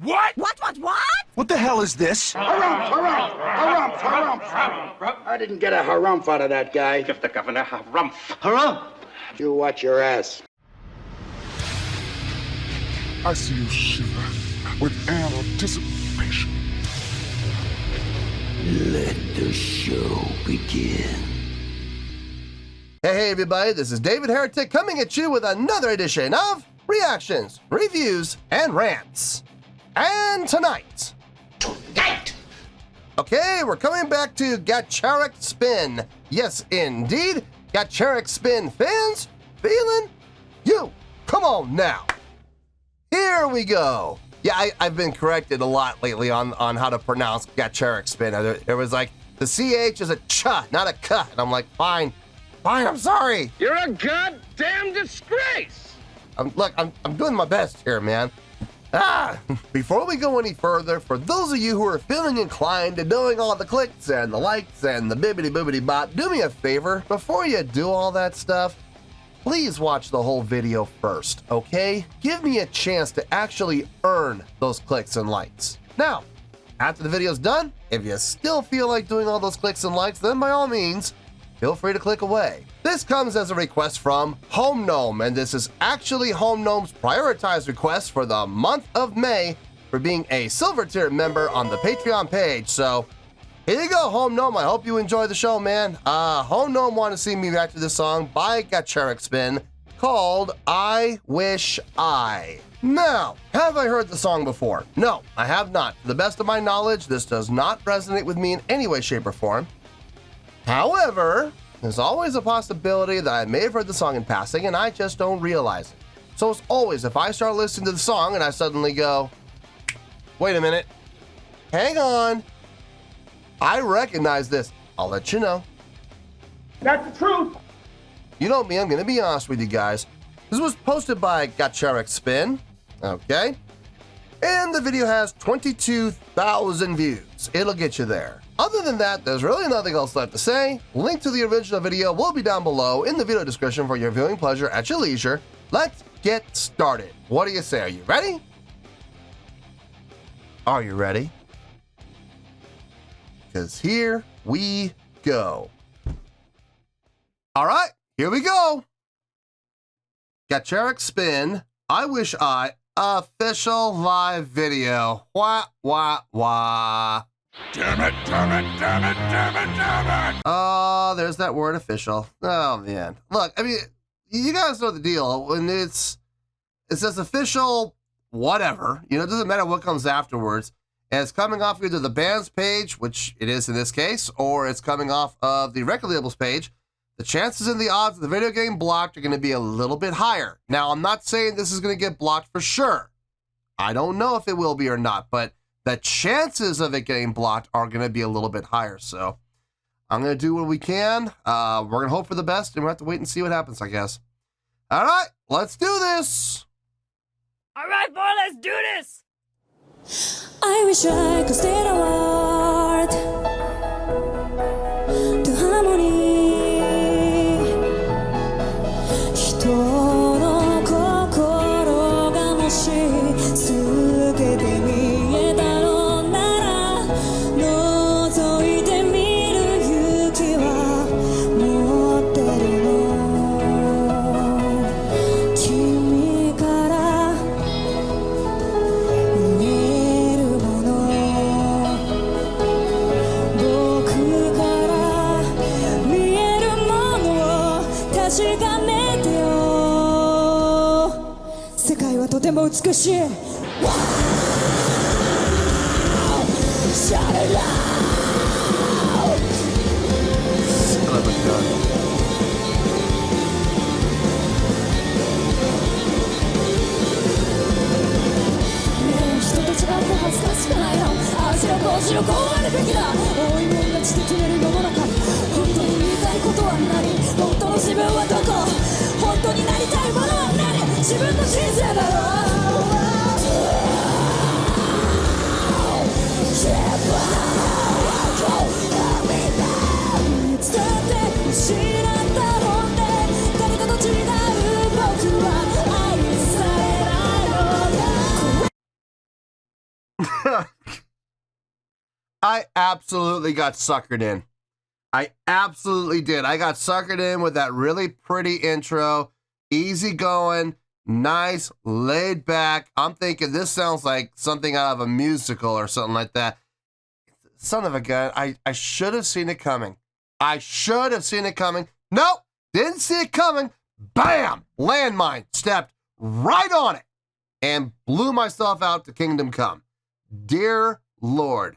What? What? What the hell is this? Harumph. I didn't get a harumph out of that guy. Give the governor harumph. Harumph! You watch your ass. I see you shiver with anticipation. Let the show begin. Hey everybody, this is David Heretic coming at you with another edition of Reactions, Reviews, and Rants. And tonight, okay, we're coming back to Gacharic Spin. Yes, indeed, Gacharic Spin fans, feeling you. Come on now. Here we go. Yeah, I've been corrected a lot lately on how to pronounce Gacharic Spin. There was like, the CH is a ch, not a k. And I'm like, fine, I'm sorry. You're a goddamn disgrace. Look, I'm doing my best here, man. Before we go any further, for those of you who are feeling inclined to doing all the clicks and the likes and the bibbity-boobity bop, do me a favor, before you do all that stuff, please watch the whole video first, okay? Give me a chance to actually earn those clicks and likes. Now, after the video's done, if you still feel like doing all those clicks and likes, then by all means, feel free to click away. This comes as a request from Home Gnome, and this is actually Home Gnome's prioritized request for the month of May for being a silver tier member on the Patreon page. So here you go, Home Gnome. I hope you enjoy the show, man. Home Gnome wanted to see me react to this song by Gacharic Spin called I Wish I. Now, have I heard the song before? No, I have not. To the best of my knowledge, this does not resonate with me in any way, shape, or form. However, there's always a possibility that I may have heard the song in passing and I just don't realize it. So as always, if I start listening to the song and I suddenly go, wait a minute, hang on, I recognize this, I'll let you know. That's the truth. You know me, I'm gonna be honest with you guys. This was posted by Gacharic Spin, okay? And the video has 22,000 views. It'll get you there. Other than that, there's really nothing else left to say. Link to the original video will be down below in the video description for your viewing pleasure at your leisure. Let's get started. What do you say? Are you ready? Are you ready? Because here we go. All right, here we go. Gacharic Spin, I Wish I, official live video. Wah. Damn it. Oh, there's that word official. Oh, man. Look, I mean, you guys know the deal. When it says official whatever, you know, it doesn't matter what comes afterwards. And it's coming off either the band's page, which it is in this case, or it's coming off of the record label's page. The chances and the odds of the video getting blocked are going to be a little bit higher. Now, I'm not saying this is going to get blocked for sure. I don't know if it will be or not, but the chances of it getting blocked are going to be a little bit higher. So I'm going to do what we can. We're going to hope for the best, and we'll have to wait and see what happens, I guess. All right, let's do this. All right, boy, let's do this. I wish I could stay the world to harmony. 人の心がもし透けて見えたのなら覗いてみる勇気は持ってるの君から見えるもの僕から見えるものを確かめてよ世界はとても美しい Shout it loud! Son of a gun. ねえ人と違って恥ずかしくないのああしろこうしろこうあるべきだ多いもん勝ちで決める世の中本当に言いたいことは何本当の自分はどこ本当になりたいものは何自分の人生だろういつだって失った本で誰かと違う僕は愛されないのだ I absolutely got suckered in. I absolutely did. I got suckered in with that really pretty intro. Easy going, nice, laid back. I'm thinking this sounds like something out of a musical or something like that. Son of a gun, I should have seen it coming. I should have seen it coming. Nope, didn't see it coming. Bam! Landmine, stepped right on it and blew myself out to Kingdom Come. Dear Lord.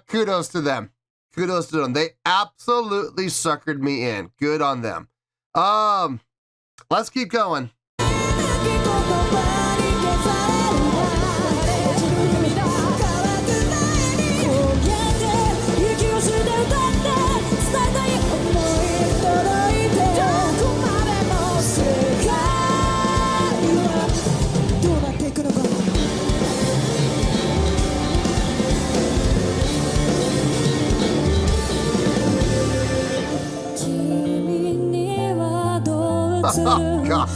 Kudos to them. Kudos to them. They absolutely suckered me in. Good on them. Let's keep going. Oh, God.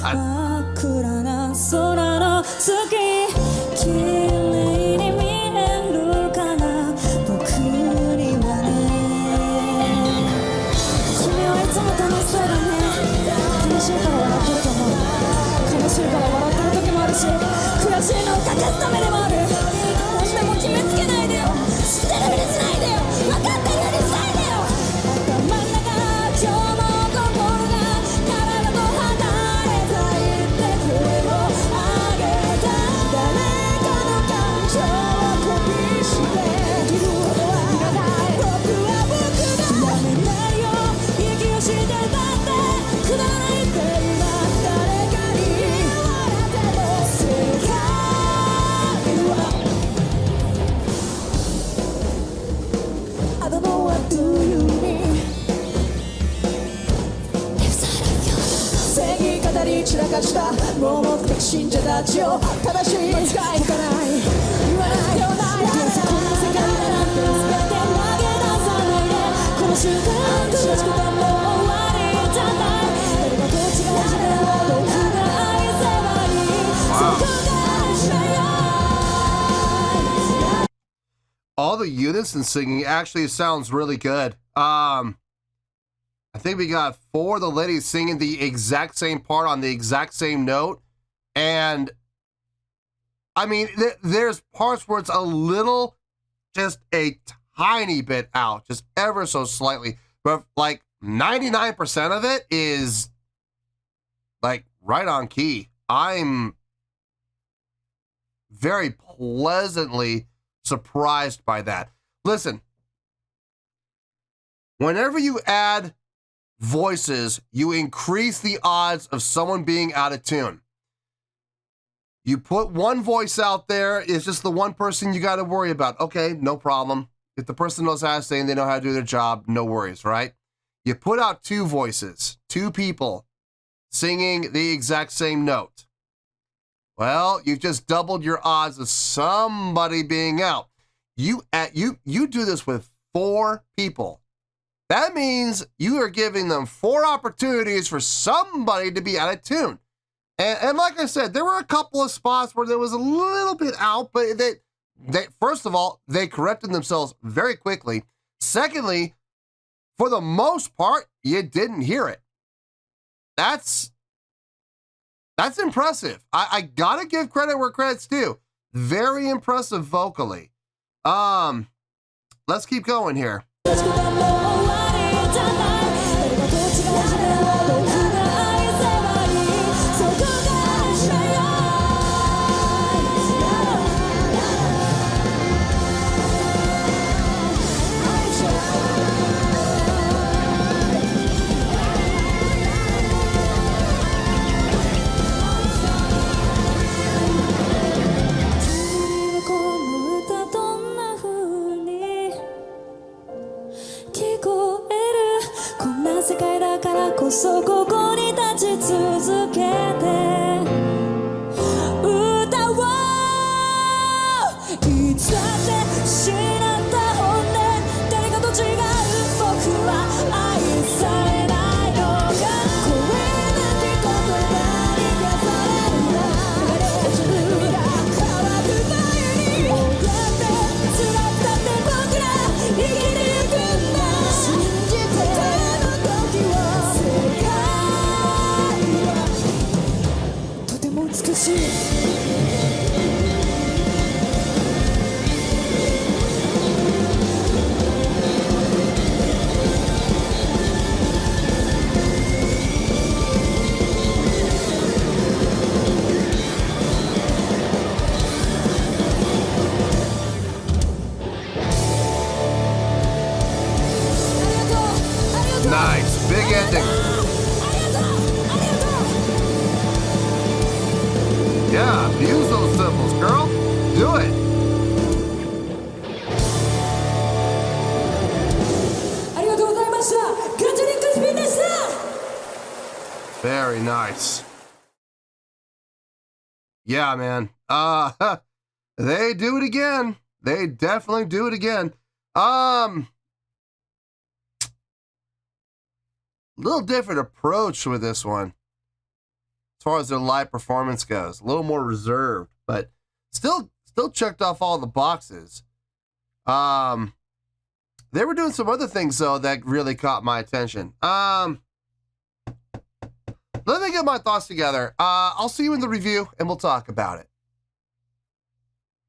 All the unison singing actually sounds really good. I think we got 4 of the ladies singing the exact same part on the exact same note. And I mean, there's parts where it's a little, just a tiny bit out, just ever so slightly. But like 99% of it is like right on key. I'm very pleasantly surprised by that. Listen, whenever you add voices, you increase the odds of someone being out of tune. You put one voice out there, it's just the one person you got to worry about. Okay, no problem. If the person knows how to sing, they know how to do their job, no worries, right? You put out 2 voices, 2 people singing the exact same note. Well, you've just doubled your odds of somebody being out. You do this with 4 people. That means you are giving them 4 opportunities for somebody to be out of tune. And like I said, there were a couple of spots where there was a little bit out, but they first of all, they corrected themselves very quickly. Secondly, for the most part, you didn't hear it. That's impressive. I gotta give credit where credit's due. Very impressive vocally. Let's keep going here. 美しい Nice, big ending. Yeah, use those symbols, girl. Do it. ありがとうございましたガチャリックスピンでした Very nice. Yeah, man. They do it again. They definitely do it again. Little different approach with this one as far as their live performance goes. A little more reserved, but still checked off all the boxes. They were doing some other things though that really caught my attention. Let me get my thoughts together. I'll see you in the review and we'll talk about it.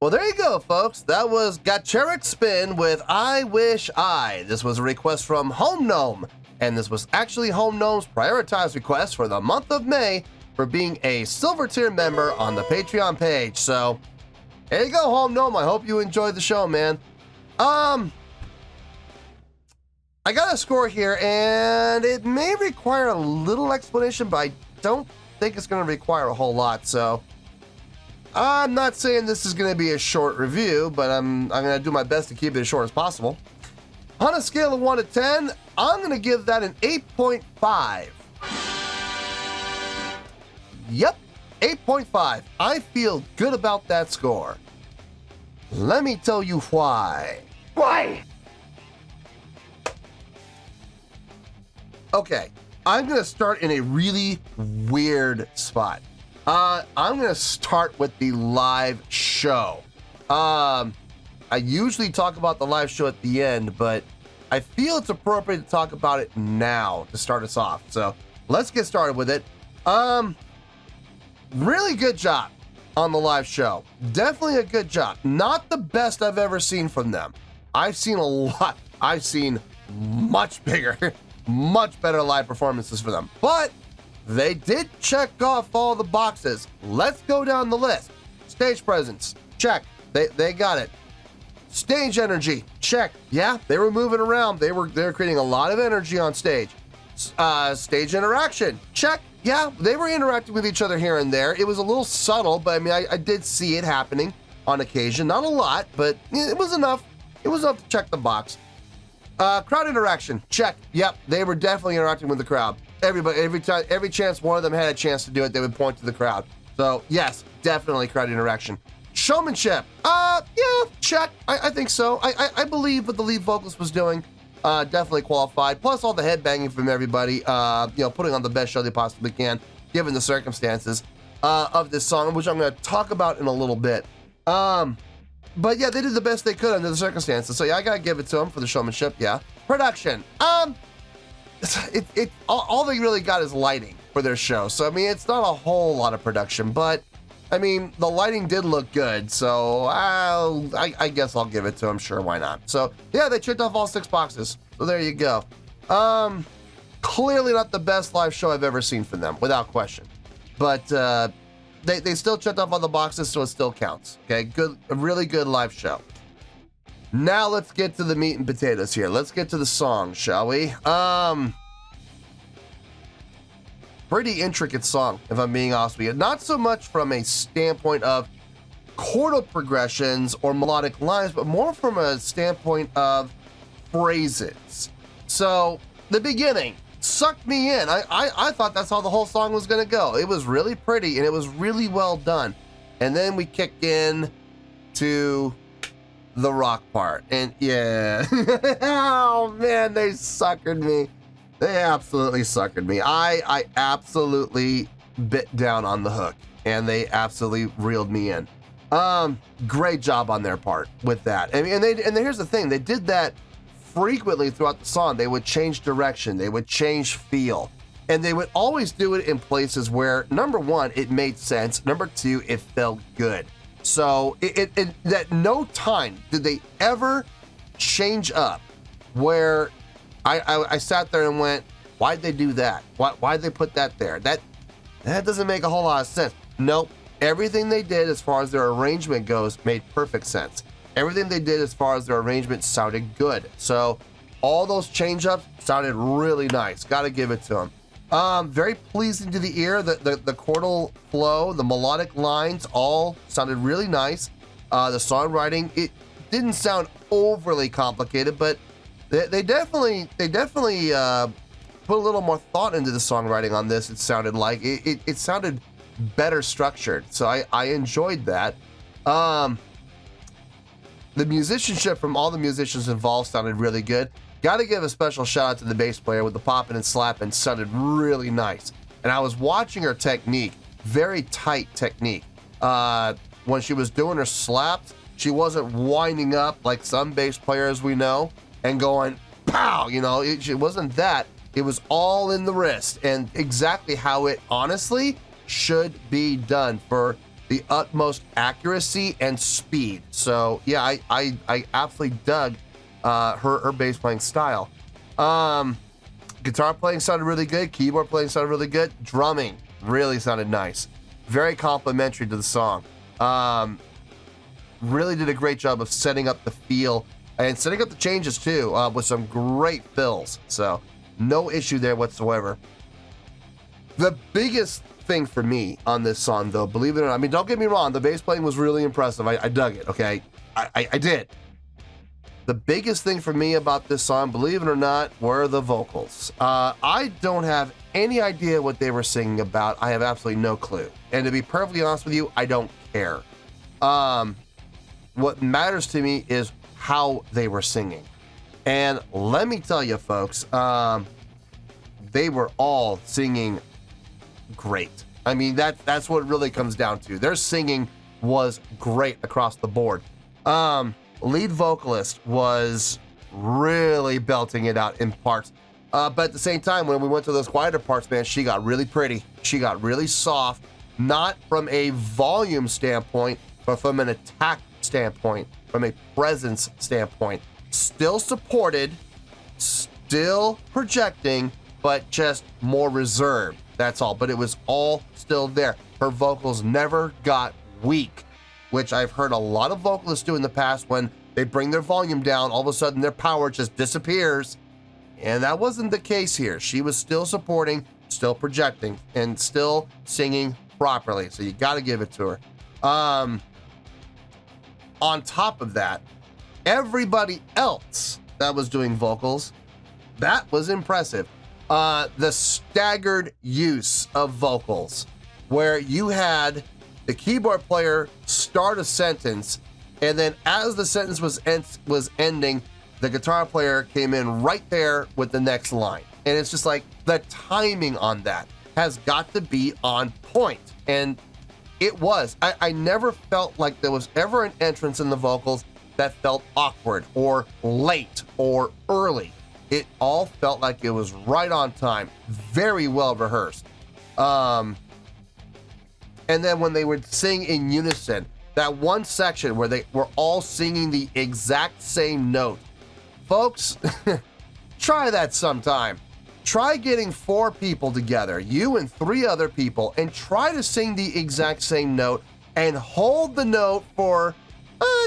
Well, there you go, folks. That was Gacharic Spin with I Wish I. This was a request from Home Gnome. And this was actually Home Gnome's prioritized request for the month of May for being a silver tier member on the Patreon page. So, there you go, Home Gnome. I hope you enjoyed the show, man. I got a score here, and it may require a little explanation, but I don't think it's going to require a whole lot. So, I'm not saying this is going to be a short review, but I'm going to do my best to keep it as short as possible. On a scale of 1 to 10, I'm going to give that an 8.5. Yep, 8.5. I feel good about that score. Let me tell you why. Why? Okay, I'm going to start in a really weird spot. I'm going to start with the live show. I usually talk about the live show at the end, but I feel it's appropriate to talk about it now to start us off. So let's get started with it. Really good job on the live show. Definitely a good job. Not the best I've ever seen from them. I've seen a lot. I've seen much bigger, much better live performances for them. But they did check off all the boxes. Let's go down the list. Stage presence, check. They got it. Stage energy, check. Yeah, they were moving around. They were creating a lot of energy on stage. Stage interaction, check. Yeah, they were interacting with each other here and there. It was a little subtle, but I mean, I did see it happening on occasion. Not a lot, but it was enough. It was enough to check the box. Crowd interaction, check. Yep, they were definitely interacting with the crowd. Everybody, every chance one of them had a chance to do it, they would point to the crowd. So yes, definitely crowd interaction. Showmanship, yeah, check. I think so. I believe what the lead vocalist was doing definitely qualified. Plus all the headbanging from everybody, putting on the best show they possibly can, given the circumstances of this song, which I'm going to talk about in a little bit. But yeah, they did the best they could under the circumstances. So yeah, I gotta give it to them for the showmanship. Yeah, production. All they really got is lighting for their show. So I mean, it's not a whole lot of production, but I mean, the lighting did look good. So I guess I'll give it to them. Sure, why not? So yeah, they checked off all 6 boxes. So there you go. Clearly not the best live show I've ever seen from them, without question. But they still checked off all the boxes, so it still counts. Okay, good, a really good live show. Now let's get to the meat and potatoes here. Let's get to the song, shall we? Pretty intricate song, if I'm being honest with you. Not so much from a standpoint of chordal progressions or melodic lines, but more from a standpoint of phrases. So the beginning sucked me in. I thought that's how the whole song was gonna go. It was really pretty and it was really well done. And then we kicked in to the rock part, and yeah, oh man, they suckered me. They absolutely suckered me. I absolutely bit down on the hook, and they absolutely reeled me in. Great job on their part with that. I mean, and here's the thing: they did that frequently throughout the song. They would change direction, they would change feel. And they would always do it in places where, number one, it made sense. Number two, it felt good. So at no time did they ever change up where I sat there and went, why'd they do that? Why'd they put that there? That doesn't make a whole lot of sense. Nope. Everything they did as far as their arrangement goes made perfect sense. Everything they did as far as their arrangement sounded good. So all those change-ups sounded really nice. Got to give it to them. Very pleasing to the ear. The chordal flow, the melodic lines all sounded really nice. The songwriting, it didn't sound overly complicated, but they definitely put a little more thought into the songwriting on this. It sounded like it sounded better structured. So I enjoyed that. The musicianship from all the musicians involved sounded really good. Got to give a special shout out to the bass player with the popping and slapping. Sounded really nice. And I was watching her technique, very tight technique. When she was doing her slaps, she wasn't winding up like some bass players we know and going, pow, it wasn't that. It was all in the wrist and exactly how it honestly should be done for the utmost accuracy and speed. So yeah, I absolutely dug her bass playing style. Guitar playing sounded really good. Keyboard playing sounded really good. Drumming really sounded nice. Very complimentary to the song. Really did a great job of setting up the feel and setting up the changes too, with some great fills. So no issue there whatsoever. The biggest thing for me on this song, though, believe it or not, I mean, don't get me wrong, the bass playing was really impressive. I dug it, okay? I did. The biggest thing for me about this song, believe it or not, were the vocals. I don't have any idea what they were singing about. I have absolutely no clue. And to be perfectly honest with you, I don't care. What matters to me is how they were singing. And let me tell you, folks, they were all singing great. I mean, that's what it really comes down to. Their singing was great across the board. Lead vocalist was really belting it out in parts. But at the same time, when we went to those quieter parts, man, she got really pretty. She got really soft, not from a volume standpoint, but from an attack standpoint, from a presence standpoint. Still supported, still projecting, but just more reserved. That's all. But it was all still there. Her vocals never got weak, which I've heard a lot of vocalists do in the past. When they bring their volume down, all of a sudden their power just disappears. And that wasn't the case here. She was still supporting, still projecting, and still singing properly. So you got to give it to her. On top of that, everybody else that was doing vocals, that was impressive. The staggered use of vocals, where you had the keyboard player start a sentence, and then as the sentence was ending, the guitar player came in right there with the next line. And it's just like, the timing on that has got to be on point. And it was. I never felt like there was ever an entrance in the vocals that felt awkward or late or early. It all felt like it was right on time, very well rehearsed. And then when they would sing in unison, that one section where they were all singing the exact same note. Folks, try that sometime. Try getting 4 people together, you and 3 other people, and try to sing the exact same note and hold the note for,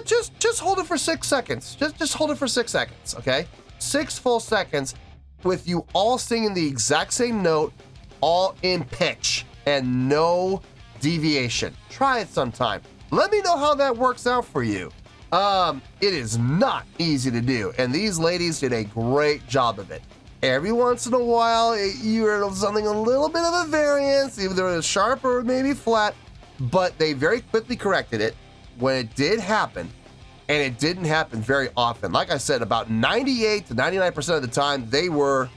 just hold it for 6 seconds. Just hold it for 6 seconds, okay? 6 full seconds with you all singing the exact same note, all in pitch and no deviation. Try it sometime. Let me know how that works out for you. It is not easy to do, and these ladies did a great job of it. Every once in a while, you heard something a little bit of a variance, either sharp or maybe flat, but they very quickly corrected it when it did happen, and it didn't happen very often. Like I said, about 98 to 99% of the time, they were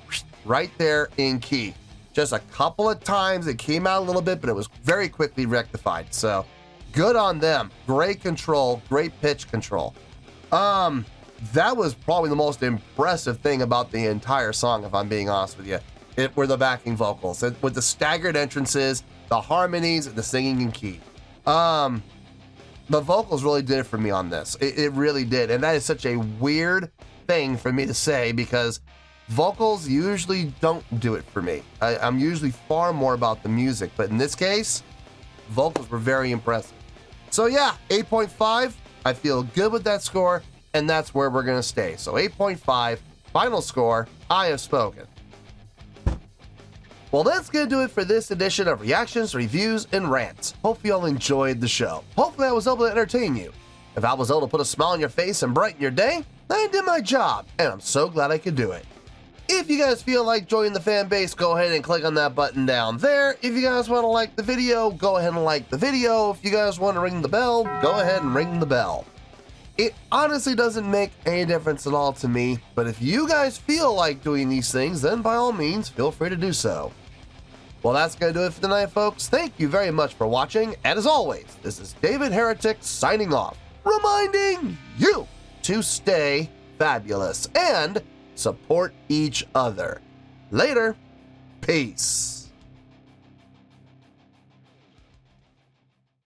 right there in key. Just a couple of times it came out a little bit, but it was very quickly rectified. So good on them. Great control, great pitch control. That was probably the most impressive thing about the entire song, if I'm being honest with you. were the backing vocals, and with the staggered entrances, the harmonies, the singing in key. The vocals really did it for me on this. It really did, and that is such a weird thing for me to say because vocals usually don't do it for me. I'm usually far more about the music, but in this case, vocals were very impressive. So yeah, 8.5. I feel good with that score, and that's where we're gonna stay. So 8.5, final score, I have spoken. Well, that's gonna do it for this edition of Reactions, Reviews, and Rants. Hope you all enjoyed the show. Hopefully I was able to entertain you. If I was able to put a smile on your face and brighten your day, then I did my job, and I'm so glad I could do it. If you guys feel like joining the fan base, go ahead and click on that button down there. If you guys want to like the video, go ahead and like the video. If you guys want to ring the bell, go ahead and ring the bell. It honestly doesn't make any difference at all to me, but if you guys feel like doing these things, then by all means, feel free to do so. Well, that's going to do it for tonight, folks. Thank you very much for watching, and as always, this is David Heretic signing off, reminding you to stay fabulous and support each other. Later. Peace.